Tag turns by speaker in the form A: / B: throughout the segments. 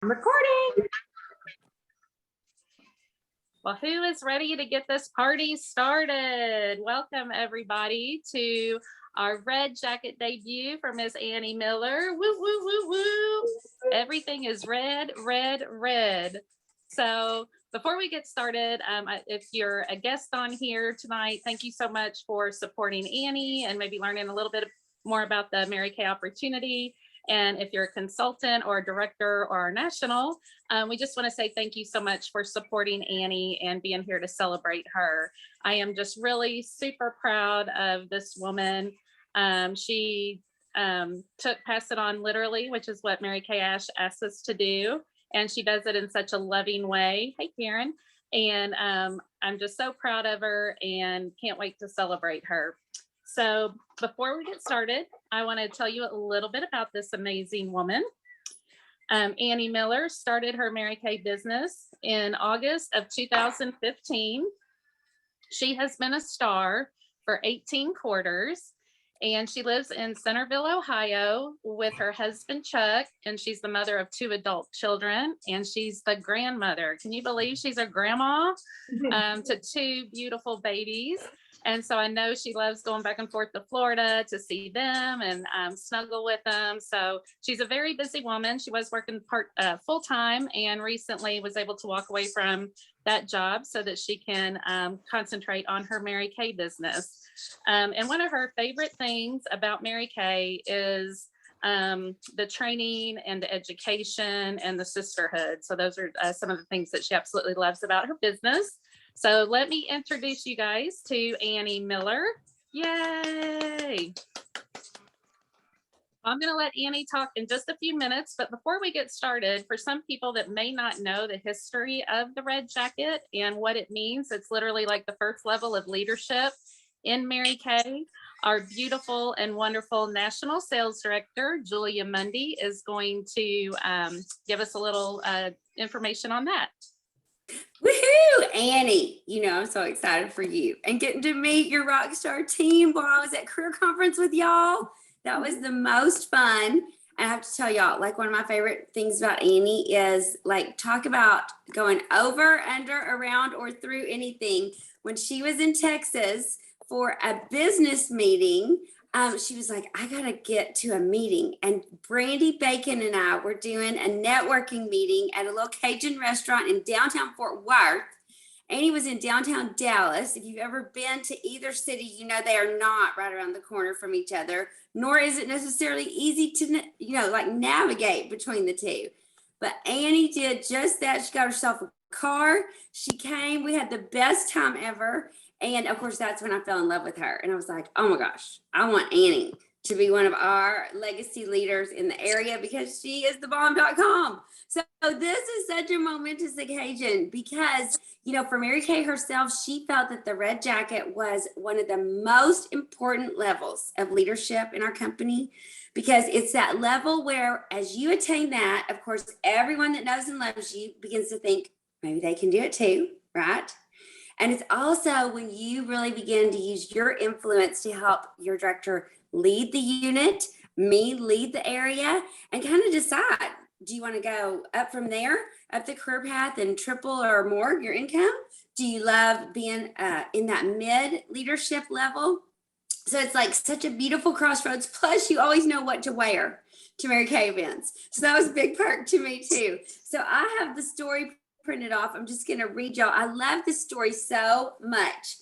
A: I'm recording.
B: Well, who is ready to get this party started? Welcome everybody to our red jacket debut for Miss Annie Miller. Woo, woo, woo, woo. Everything is red, red, red. So before we get started, if you're a guest on here tonight, thank you so much for supporting Annie and maybe learning a little bit more about the Mary Kay opportunity. And if you're a consultant or a director or a national, we just want to say thank you so much for supporting Annie and being here to celebrate her. I am just really super proud of this woman. She pass it on literally, which is what Mary Kay Ash asks us to do. And she does it in such a loving way. Hey, Karen. And I'm just so proud of her and can't wait to celebrate her. So before we get started, I want to tell you a little bit about this amazing woman. Annie Miller started her Mary Kay business in August of 2015. She has been a star for 18 quarters, and she lives in Centerville, Ohio with her husband, Chuck, and she's the mother of 2 adult children, and she's the grandmother. Can you believe she's a grandma to 2 beautiful babies? And so I know she loves going back and forth to Florida to see them and snuggle with them. So she's a very busy woman. She was working full time and recently was able to walk away from that job so that she can concentrate on her Mary Kay business. And one of her favorite things about Mary Kay is the training and the education and the sisterhood. So those are some of the things that she absolutely loves about her business. So let me introduce you guys to Annie Miller. Yay! I'm going to let Annie talk in just a few minutes, but before we get started, for some people that may not know the history of the red jacket and what it means, it's literally like the first level of leadership in Mary Kay. Our beautiful and wonderful national sales director, Julia Mundy, is going to give us a little information on that.
C: Woohoo, Annie, I'm so excited for you and getting to meet your rock star team while I was at career conference with y'all. That was the most fun. And I have to tell y'all, like, one of my favorite things about Annie is, like, talk about going over, under, around, or through anything. When she was in Texas for a business meeting, she was like, I gotta get to a meeting. And Brandy Bacon and I were doing a networking meeting at a little Cajun restaurant in downtown Fort Worth. Annie was in downtown Dallas. If you've ever been to either city, you know they are not right around the corner from each other, nor is it necessarily easy to, navigate between the two. But Annie did just that. She got herself a car. She came. We had the best time ever. And of course, that's when I fell in love with her. And I was like, oh my gosh, I want Annie to be one of our legacy leaders in the area because she is the bomb.com. So this is such a momentous occasion because, for Mary Kay herself, she felt that the red jacket was one of the most important levels of leadership in our company, because it's that level where, as you attain that, of course, everyone that knows and loves you begins to think maybe they can do it too, right? And it's also when you really begin to use your influence to help your director lead the unit, lead the area, and kind of decide, do you want to go up from there, up the career path and triple or more your income? Do you love being in that mid leadership level? So it's like such a beautiful crossroads. Plus, you always know what to wear to Mary Kay events. So that was a big perk to me too. So I have the story printed off. I'm just going to read y'all. I love this story so much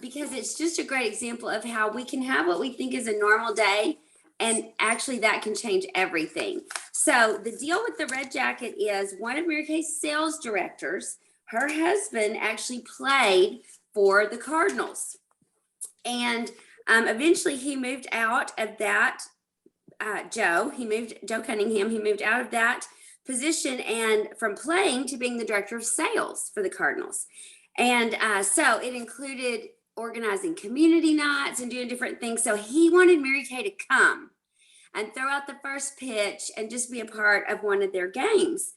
C: because it's just a great example of how we can have what we think is a normal day, and actually that can change everything. So the deal with the red jacket is one of Mary Kay's sales directors, her husband actually played for the Cardinals. And eventually he moved out of that, Joe Cunningham, he moved out of that position and from playing to being the director of sales for the Cardinals. And so it included organizing community nights and doing different things. So he wanted Mary Kay to come and throw out the first pitch and just be a part of one of their games.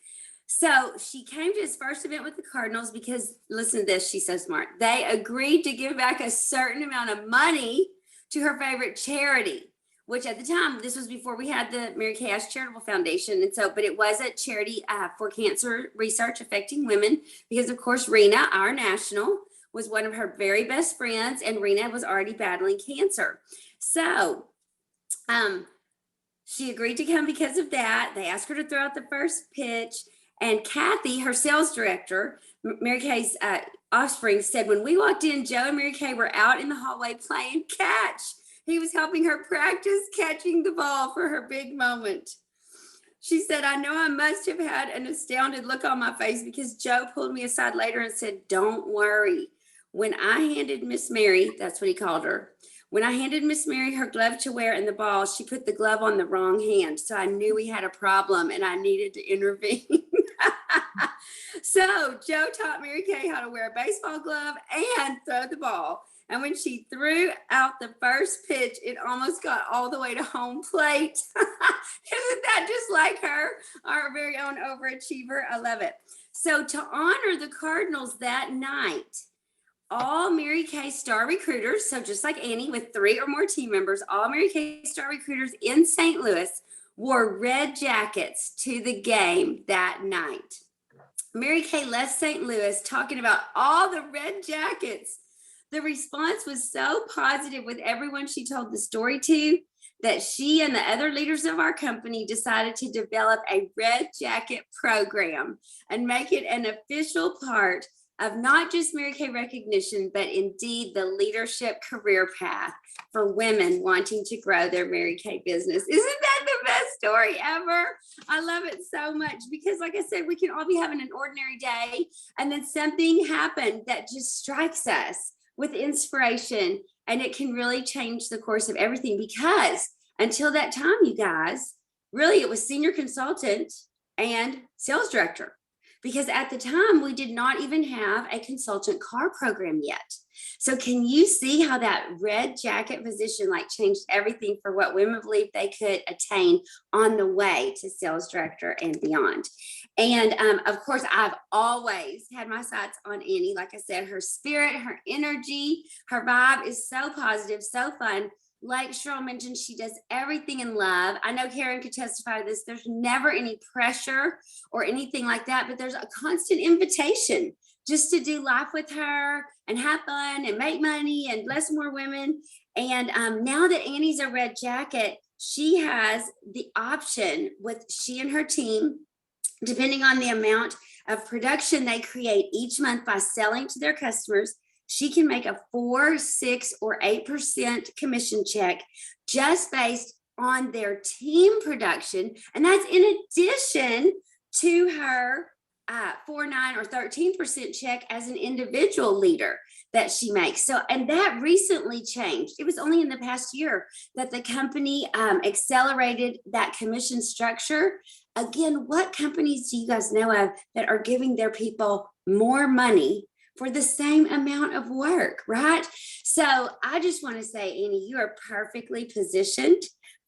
C: So she came to his first event with the Cardinals because, listen to this, she's so smart. They agreed to give back a certain amount of money to her favorite charity, which at the time, this was before we had the Mary Kay Ash Charitable Foundation. And so, but it was a charity for cancer research affecting women because, of course, Rena, our national, was one of her very best friends, and Rena was already battling cancer. So she agreed to come because of that. They asked her to throw out the first pitch. And Kathy, her sales director, Mary Kay's offspring, said, when we walked in, Joe and Mary Kay were out in the hallway playing catch. He was helping her practice catching the ball for her big moment. She said, I know I must have had an astounded look on my face because Joe pulled me aside later and said, don't worry. When I handed Miss Mary, that's what he called her, when I handed Miss Mary her glove to wear and the ball, she put the glove on the wrong hand. So I knew we had a problem and I needed to intervene. So Joe taught Mary Kay how to wear a baseball glove and throw the ball. And when she threw out the first pitch, it almost got all the way to home plate. Isn't that just like her, our very own overachiever? I love it. So to honor the Cardinals that night, all Mary Kay star recruiters, so just like Annie with 3 or more team members, all Mary Kay star recruiters in St. Louis wore red jackets to the game that night. Mary Kay left St. Louis talking about all the red jackets. The response was so positive with everyone she told the story to that she and the other leaders of our company decided to develop a red jacket program and make it an official part of not just Mary Kay recognition, but indeed the leadership career path for women wanting to grow their Mary Kay business. Isn't that the best story ever? I love it so much because, like I said, we can all be having an ordinary day and then something happened that just strikes us with inspiration, and it can really change the course of everything because until that time, you guys, really it was senior consultant and sales director. Because at the time, we did not even have a consultant car program yet. So can you see how that red jacket position like changed everything for what women believed they could attain on the way to sales director and beyond? And of course, I've always had my sights on Annie. Like I said, her spirit, her energy, her vibe is so positive, so fun. Like Cheryl mentioned, she does everything in love. I know Karen could testify to this. There's never any pressure or anything like that, but there's a constant invitation just to do life with her and have fun and make money and bless more women. And now that Annie's a red jacket, she has the option with she and her team, depending on the amount of production they create each month by selling to their customers, she can make a 4, 6, or 8% commission check just based on their team production. And that's in addition to her 4, 9, or 13% check as an individual leader that she makes. So, and that recently changed. It was only in the past year that the company accelerated that commission structure. Again, what companies do you guys know of that are giving their people more money for the same amount of work, right? So I just want to say, Annie, you are perfectly positioned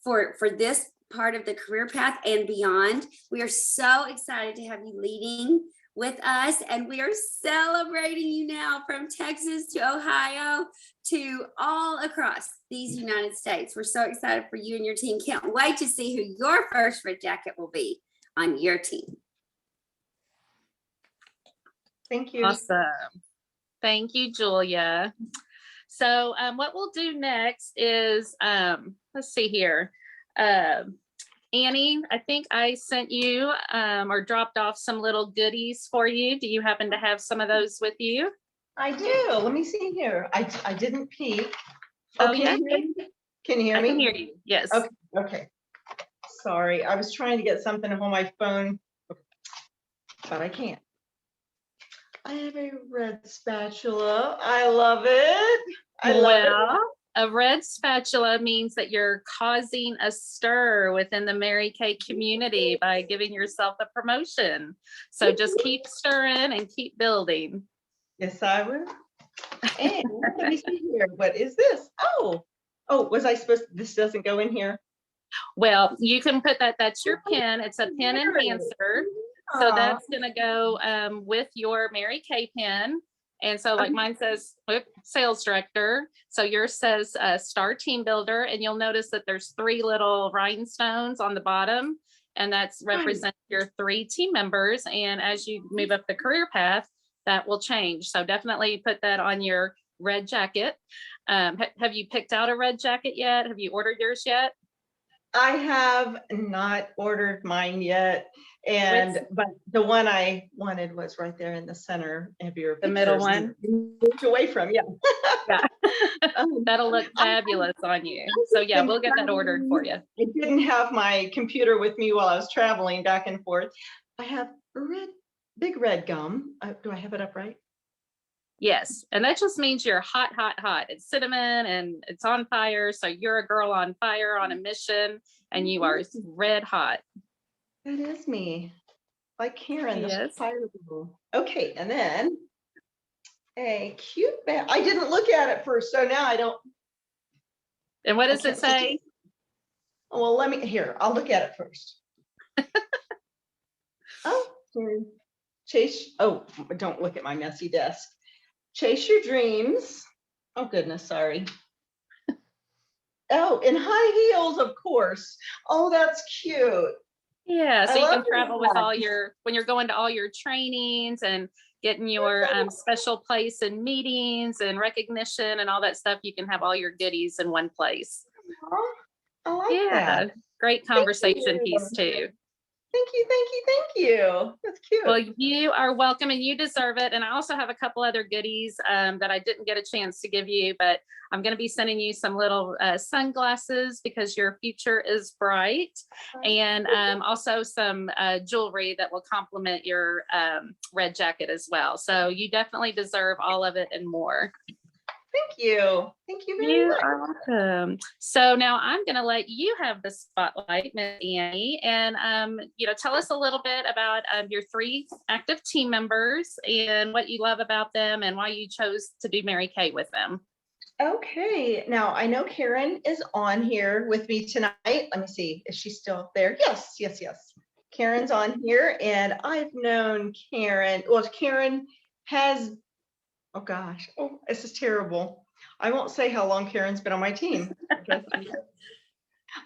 C: for this part of the career path and beyond. We are so excited to have you leading with us, and we are celebrating you now from Texas to Ohio to all across these United States. We're so excited for you and your team. Can't wait to see who your first red jacket will be on your team.
A: Thank you.
B: Awesome. Thank you, Julia. So what we'll do next is, let's see here. Annie, I think I sent you or dropped off some little goodies for you. Do you happen to have some of those with you?
A: I do. Let me see here. I didn't peek.
B: Oh,
A: can
B: yeah.
A: you hear me? Can you hear
B: I
A: me?
B: can hear you. Yes.
A: Okay. Sorry, I was trying to get something on my phone, but I can't. I have a red spatula. I love it. I love it.
B: A red spatula means that you're causing a stir within the Mary Kay community by giving yourself a promotion. So just keep stirring and keep building.
A: Yes, I will. And let me see here. What is this? Oh, was I supposed to, this doesn't go in here?
B: Well, you can put that's your pin. It's a pin enhancer. So that's going to go with your Mary Kay pin. And so like mine says sales director. So yours says star team builder. And you'll notice that there's 3 little rhinestones on the bottom. And that's represent your 3 team members. And as you move up the career path, that will change. So definitely put that on your red jacket. Have you picked out a red jacket yet? Have you ordered yours yet?
A: I have not ordered mine yet. But the one I wanted was right there in the center of your
B: The middle one?
A: Moved away from, yeah.
B: Yeah. That'll look fabulous on you. So yeah, we'll get that ordered for you.
A: I didn't have my computer with me while I was traveling back and forth. I have big red gum. Do I have it up right?
B: Yes. And that just means you're hot, hot, hot. It's cinnamon and it's on fire. So you're a girl on fire on a mission and you are red hot.
A: That is me. Like Karen,
B: Yes.
A: the fire girl. Okay. And then a cute bag. I didn't look at it first. So now I don't.
B: And what does it say?
A: Well, I'll look at it first. Don't look at my messy desk. Chase your dreams. Oh goodness, sorry. Oh, in high heels, of course. Oh, that's cute.
B: Yeah, so you can travel with when you're going to all your trainings and getting your special place in meetings and recognition and all that stuff. You can have all your goodies in one place.
A: I like that.
B: Great conversation piece too.
A: Thank you. That's cute.
B: Well, you are welcome and you deserve it. And I also have a couple other goodies that I didn't get a chance to give you, but I'm going to be sending you some little sunglasses because your future is bright, and also some jewelry that will complement your red jacket as well. So you definitely deserve all of it and more.
A: Thank you. Thank you very much.
B: You are welcome. So now I'm going to let you have the spotlight, Miss Annie, and tell us a little bit about your 3 active team members and what you love about them and why you chose to do Mary Kay with them.
A: Okay. Now I know Karen is on here with me tonight. Let me see. Is she still there? Yes. Karen's on here, and I've known Karen. Well, Karen has. Oh gosh, this is terrible. I won't say how long Karen's been on my team.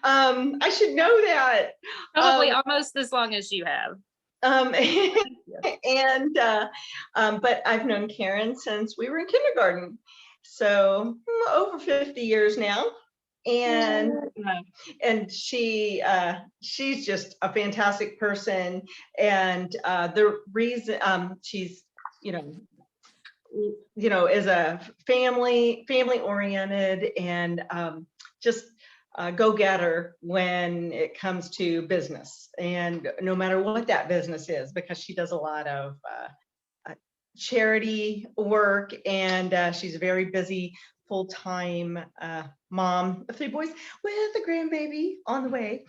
A: I should know that.
B: Probably almost as long as you have.
A: But I've known Karen since we were in kindergarten. So over 50 years now. And she's just a fantastic person. And the reason she's, is a family oriented and just go-getter when it comes to business, and no matter what that business is, because she does a lot of charity work, and she's a very busy full-time mom of 3 boys with a grandbaby on the way,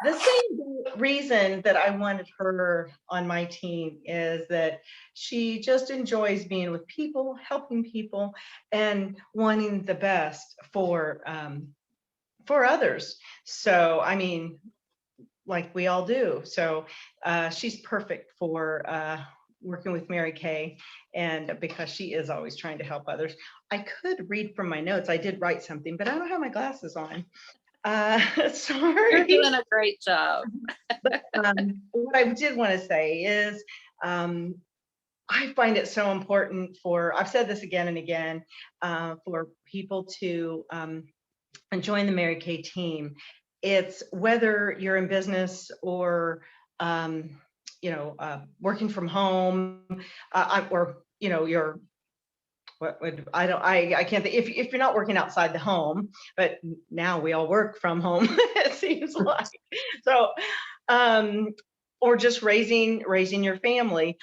A: the same reason that I wanted her on my team is that she just enjoys being with people, helping people, and wanting the best for others. So, I mean, like we all do. So she's perfect for working with Mary Kay, and because she is always trying to help others. I could read from my notes. I did write something, but I don't have my glasses on. Sorry.
B: You're doing a great job.
A: But what I did want to say is I find it so important I've said this again and again, for people to join the Mary Kay team. It's whether you're in business or working from home, or you're I can't think if you're not working outside the home, but now we all work from home, it seems like. So, or just raising your family.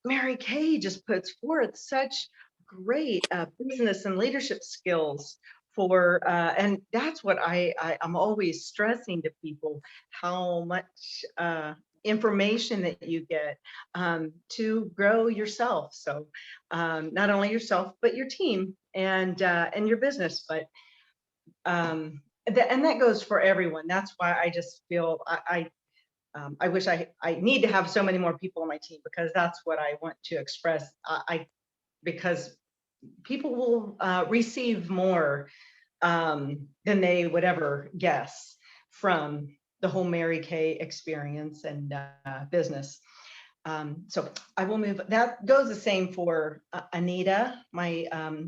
A: Mary Kay just puts forth such great business and leadership skills and that's what I'm always stressing to people, how much information that you get to grow yourself. So not only yourself, but your team and your business. But and that goes for everyone. That's why I just feel I wish I need to have so many more people on my team, because that's what I want to express. Because people will receive more than they would ever guess from the whole Mary Kay experience and business. So I will move. That goes the same for Anita, my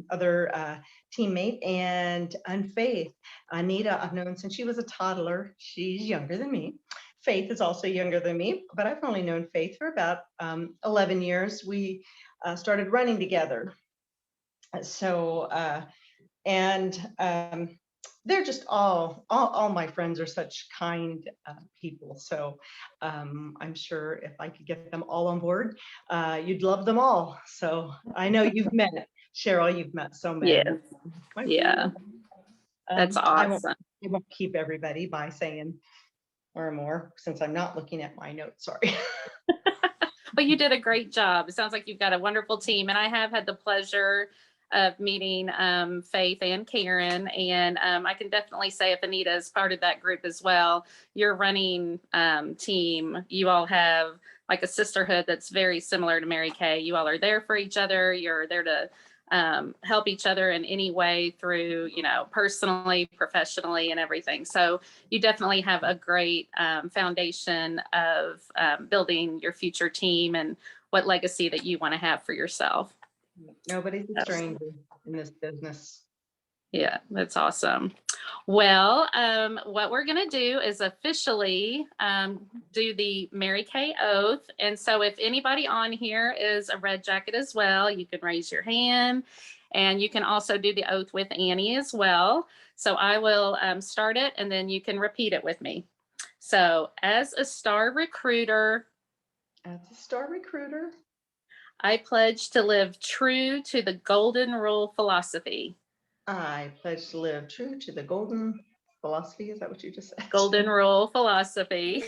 A: other teammate, and Faith. Anita, I've known since she was a toddler. She's younger than me. Faith is also younger than me, but I've only known Faith for about 11 years. We started running together. So, they're just all my friends are such kind people. So I'm sure if I could get them all on board, you'd love them all. So I know you've met Cheryl, you've met so many.
B: Yes. Yeah. That's awesome.
A: I won't keep everybody by saying or more, since I'm not looking at my notes, sorry.
B: But you did a great job. It sounds like you've got a wonderful team, and I have had the pleasure of meeting Faith and Karen, and I can definitely say if Anita is part of that group as well, your running team, you all have like a sisterhood that's very similar to Mary Kay. You all are there for each other. You're there to help each other in any way through, personally, professionally, and everything. So you definitely have a great foundation of building your future team and what legacy that you want to have for yourself.
A: Nobody's a stranger in this business.
B: Yeah, that's awesome. Well, what we're going to do is officially do the Mary Kay oath. And so if anybody on here is a red jacket as well, you can raise your hand, and you can also do the oath with Annie as well. So I will start it, and then you can repeat it with me. So as a star recruiter, I pledge to live true to the golden rule philosophy.
A: I pledge to live true to the golden philosophy. Is that what you just said?
B: Golden rule philosophy.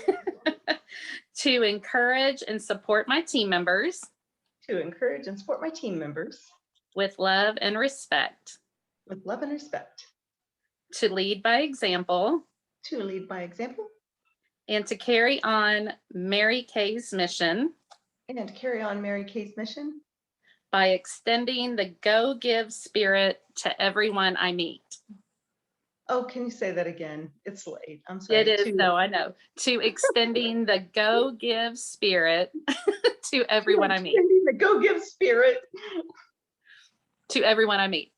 B: To encourage and support my team members.
A: To encourage and support my team members.
B: With love and respect.
A: With love and respect.
B: To lead by example.
A: To lead by example.
B: And to carry on Mary Kay's mission.
A: And to carry on Mary Kay's mission.
B: By extending the go give spirit to everyone I meet.
A: Oh, can you say that again? It's late. I'm sorry.
B: It is, no, I know. To extending the go give spirit to everyone I meet.
A: The go give spirit.
B: To everyone I meet.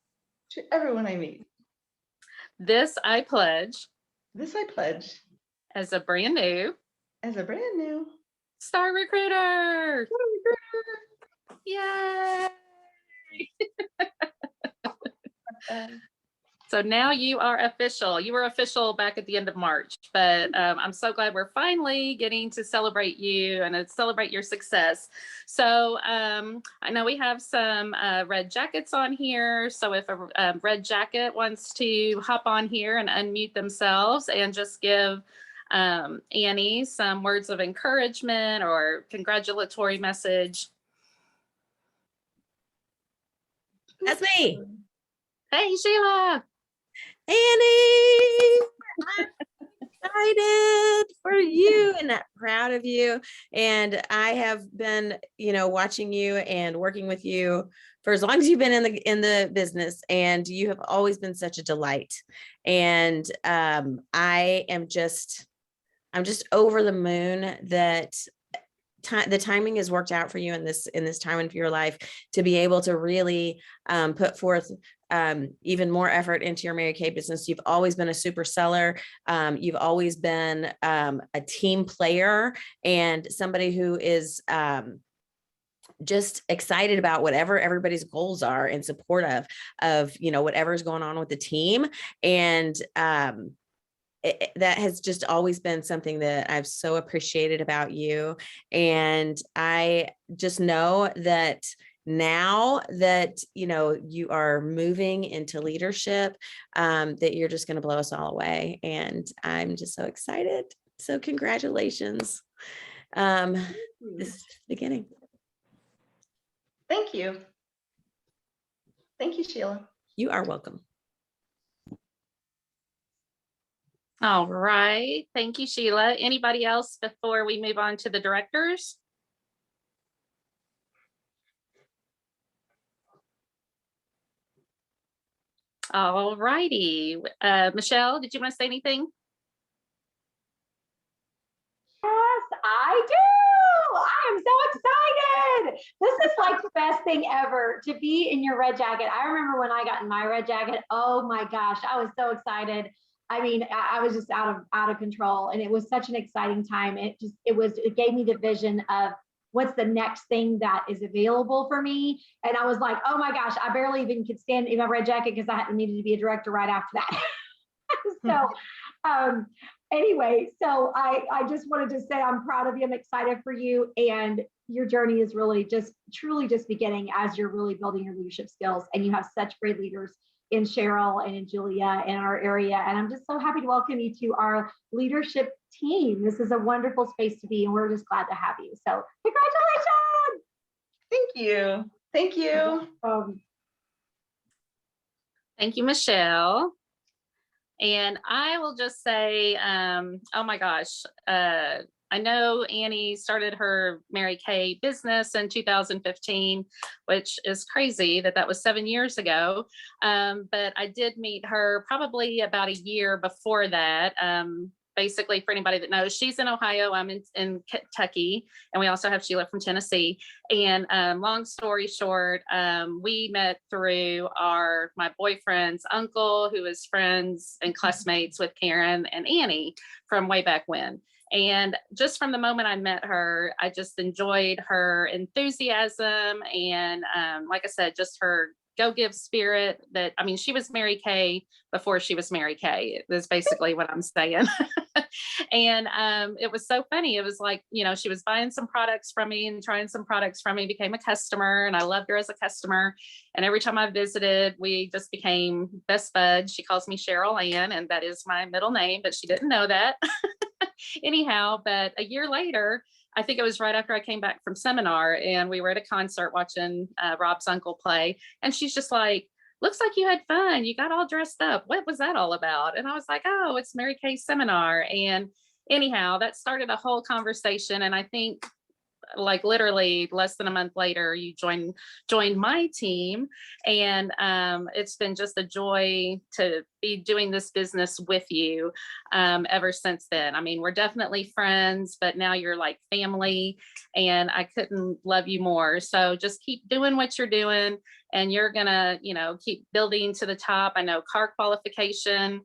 A: To everyone I meet.
B: This I pledge.
A: This I pledge.
B: As a brand new. Star recruiter. Yay! So now you are official. You were official back at the end of March, but I'm so glad we're finally getting to celebrate you and to celebrate your success. So I know we have some red jackets on here. So if a red jacket wants to hop on here and unmute themselves and just give Annie some words of encouragement or congratulatory message.
D: That's me.
B: Hey, Sheila.
D: Annie, I'm excited for you and proud of you. And I have been, watching you and working with you for as long as you've been in the business, and you have always been such a delight. And I'm just over the moon that the timing has worked out for you in this time of your life to be able to really put forth even more effort into your Mary Kay business. You've always been a super seller. You've always been a team player and somebody who is just excited about whatever everybody's goals are in support of whatever's going on with the team. And that has just always been something that I've so appreciated about you. And I just know that now that, you are moving into leadership, that you're just going to blow us all away. And I'm just so excited. So congratulations. This is the beginning.
A: Thank you. Thank you, Sheila.
D: You are welcome.
B: All right. Thank you, Sheila. Anybody else before we move on to the directors? All righty. Michelle, did you want to say anything?
E: Yes, I do. I am so excited. This is like the best thing ever to be in your red jacket. I remember when I got in my red jacket. Oh my gosh, I was so excited. I mean, I was just out of control, and it was such an exciting time. It gave me the vision of what's the next thing that is available for me. And I was like, oh my gosh, I barely even could stand in my red jacket because I needed to be a director right after that. So anyway, so I just wanted to say I'm proud of you. I'm excited for you. And your journey is really truly just beginning as you're really building your leadership skills. And you have such great leaders in Cheryl and in Julia in our area. And I'm just so happy to welcome you to our leadership team. This is a wonderful space to be, and we're just glad to have you. So congratulations.
A: Thank you. Thank you.
B: Thank you, Michelle. And I will just say, oh my gosh, I know Annie started her Mary Kay business in 2015, which is crazy that was 7 years ago. But I did meet her probably about a year before that. Basically, for anybody that knows, she's in Ohio, I'm in Kentucky, and we also have Sheila from Tennessee. And long story short, we met through my boyfriend's uncle, who is friends and classmates with Karen and Annie from way back when. And just from the moment I met her, I just enjoyed her enthusiasm and, like I said, just her go-give spirit. She was Mary Kay before she was Mary Kay. Is basically what I'm saying. And it was so funny. It was like, she was buying some products from me and trying some products from me, became a customer, and I loved her as a customer. And every time I visited, we just became best buds. She calls me Cheryl Ann, and that is my middle name, but she didn't know that. Anyhow, but a year later, I think it was right after I came back from seminar, and we were at a concert watching Rob's uncle play. And she's just like, looks like you had fun. You got all dressed up. What was that all about? And I was like, oh, it's Mary Kay's seminar. And anyhow, that started a whole conversation. And I think like literally less than a month later, you joined my team. And it's been just a joy to be doing this business with you ever since then. I mean, we're definitely friends, but now you're like family, and I couldn't love you more. So just keep doing what you're doing, and you're gonna, keep building to the top. I know car qualification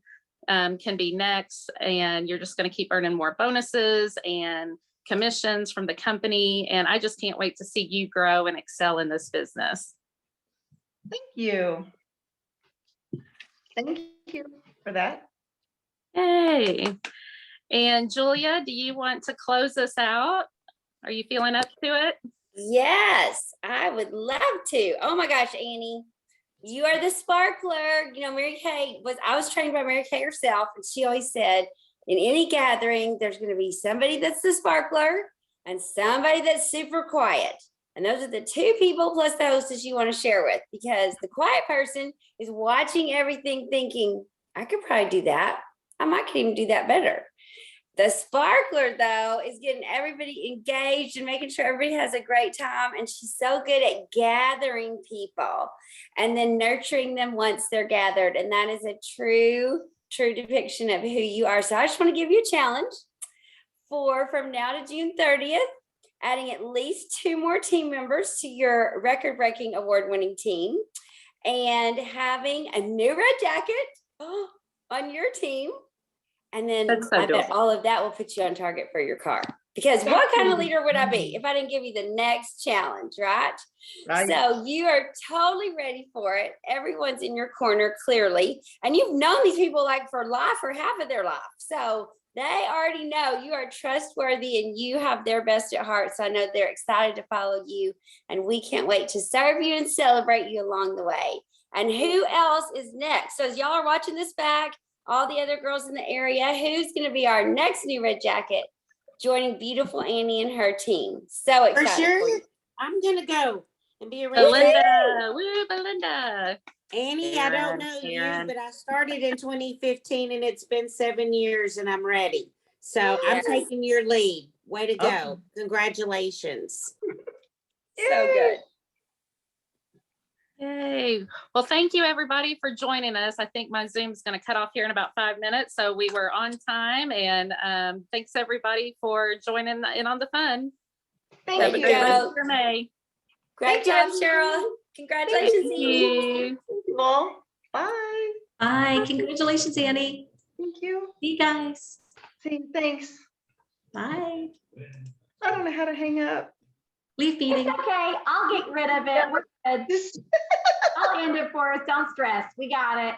B: can be next, and you're just going to keep earning more bonuses and commissions from the company. And I just can't wait to see you grow and excel in this business.
A: Thank you. Thank you for that.
B: Yay. And Julia, do you want to close us out? Are you feeling up to it?
C: Yes, I would love to. Oh my gosh, Annie, you are the sparkler. Mary Kay I was trained by Mary Kay herself, and she always said, in any gathering, there's going to be somebody that's the sparkler and somebody that's super quiet. And those are the two people plus the hostess you want to share with, because the quiet person is watching everything thinking, I could probably do that. I might even do that better. The sparkler, though, is getting everybody engaged and making sure everybody has a great time. And she's so good at gathering people and then nurturing them once they're gathered. And that is a true depiction of who you are. So I just want to give you a challenge from now to June 30th, adding at least 2 more team members to your record-breaking award-winning team, and having a new red jacket on your team. And then I bet all of that will put you on target for your car. Because what kind of leader would I be if I didn't give you the next challenge, right? So you are totally ready for it. Everyone's in your corner, clearly. And you've known these people like for life or half of their life. So they already know you are trustworthy and you have their best at heart. So I know they're excited to follow you. And we can't wait to serve you and celebrate you along the way. And who else is next? So as y'all are watching this back, all the other girls in the area, who's going to be our next new red jacket joining beautiful Annie and her team? So excited for you.
F: I'm going to go. And be a red
B: Belinda, woo, Belinda.
F: Annie, I don't
B: Aaron,
F: know
B: Aaron.
F: you, but I started in 2015 and it's been 7 years and I'm ready. So I'm
C: Yes.
F: taking your lead. Way to go.
A: Awesome.
F: Congratulations.
C: So good.
B: Yay. Well, thank you everybody for joining us. I think my Zoom's going to cut off here in about 5 minutes. So we were on time, and thanks everybody for joining in on the fun.
A: Thank
C: Have a
A: you.
C: good
A: guys.
C: one.
B: For May.
C: Great
A: Thank you,
C: job,
A: everybody.
C: Cheryl. Congratulations,
B: Thank
C: Annie.
B: you.
A: Thank you all. Bye.
G: Bye. Congratulations, Annie.
A: Thank you.
G: See you guys.
A: See, thanks.
G: Bye.
A: I don't know how to hang up.
G: Leave
E: It's
G: meeting.
E: okay. I'll get rid of it. We're good.
A: Just
E: I'll end it for us. Don't stress. We got it.